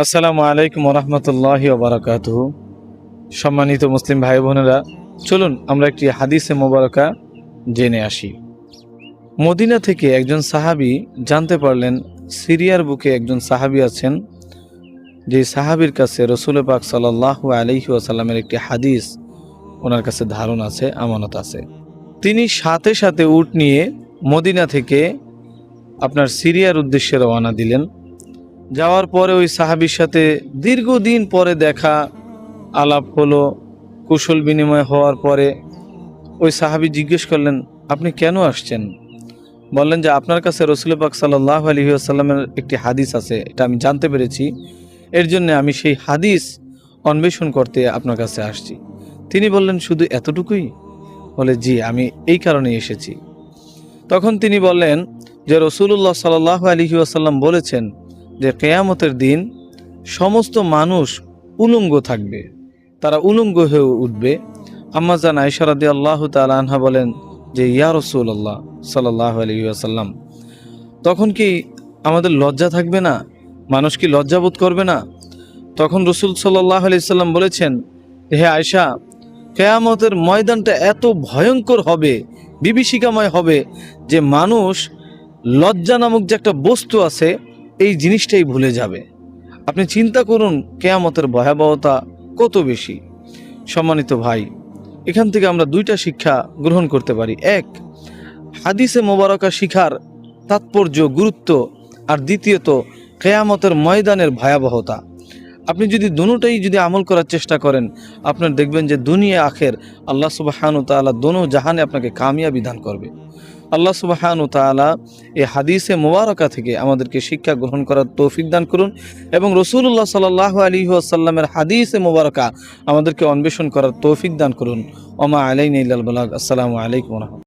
আসসালামু আলাইকুম রহমতুল্লাহি ওবারাকাতুহু। সম্মানিত মুসলিম ভাই বোনেরা, চলুন আমরা একটি হাদিসে মোবারকা জেনে আসি। মদিনা থেকে একজন সাহাবী জানতে পারলেন সিরিয়ার বুকে একজন সাহাবী আছেন, যে সাহাবীর কাছে রসুল পাক সাল্লাল্লাহু আলাইহি ওয়াসাল্লামের একটি হাদিস ওনার কাছে ধারণ আছে, আমানত আছে। তিনি সাথে সাথে উট নিয়ে মদিনা থেকে আপনার সিরিয়ার উদ্দেশ্যে রওনা দিলেন। যাওয়ার পরে ওই সাহাবীর সাথে দীর্ঘদিন পরে দেখা আলাপ হলো, কুশল বিনিময় হওয়ার পরে ওই সাহাবী জিজ্ঞেস করলেন, আপনি কেন আসছেন? বললেন যে আপনার কাছে রসুল পাক সাল্লাল্লাহু আলাইহি ওয়াসাল্লামের একটি হাদিস আছে, এটা আমি জানতে পেরেছি, এর জন্য আমি সেই হাদিস অন্বেষণ করতে আপনার কাছে আসছি। তিনি বললেন, শুধু এতটুকুই? বলে, জি, আমি এই কারণেই এসেছি। তখন তিনি বললেন যে রাসূলুল্লাহ সাল্লাল্লাহু আলাইহি ওয়াসাল্লাম বলেছেন যে কিয়ামতের দিন সমস্ত মানুষ উলঙ্গ থাকবে, তারা উলঙ্গ হয়ে উঠবে। আম্মা জান আয়েশা রাদিয়াল্লাহু তাআলা আনহা বলেন যে ইয়া রাসূলুল্লাহ সাল্লাল্লাহু আলাইহি ওয়াসাল্লাম, তখন কি আমাদের লজ্জা থাকবে না? মানুষ কি লজ্জাবোধ করবে না? তখন রাসূল সাল্লাল্লাহু আলাইহি সাল্লাম বলেছেন, হে আয়েশা, কিয়ামতের ময়দানটা এত ভয়ঙ্কর হবে, বিভীষিকাময় হবে, যে মানুষ লজ্জা নামক যে একটা বস্তু আছে এই জিনিসটাই ভুলে যাবে। আপনি চিন্তা করুন কিয়ামতের ভয়াবহতা কত বেশি। সম্মানিত ভাই, এখান থেকে আমরা দুইটা শিক্ষা গ্রহণ করতে পারি। এক, হাদিসে মোবারকা শিখার তাৎপর্য, গুরুত্ব, আর দ্বিতীয়ত কিয়ামতের ময়দানের ভয়াবহতা। আপনি যদি দুটোটাই আমল করার চেষ্টা করেন, আপনার দেখবেন যে দুনিয়া আখের আল্লাহ সুবহানাহু ওয়া তাআলা দোনো জাহানে আপনাকে কামিয়াবি দান করবে। আল্লাহ সুবহানাহু ওয়া তাআলা এই হাদিসে মোবারকা থেকে আমাদেরকে শিক্ষা গ্রহণ করার তৌফিক দান করুন এবং রাসূলুল্লাহ সাল্লাল্লাহু আলাইহি ওয়াসাল্লামের হাদিসে মোবারকা আমাদেরকে অন্বেষণ করার তৌফিক দান করুন। ওমা আলাইনা ইল্লাল বালাগ। আসসালামু আলাইকুম ওয়া রাহমাতুল্লাহ।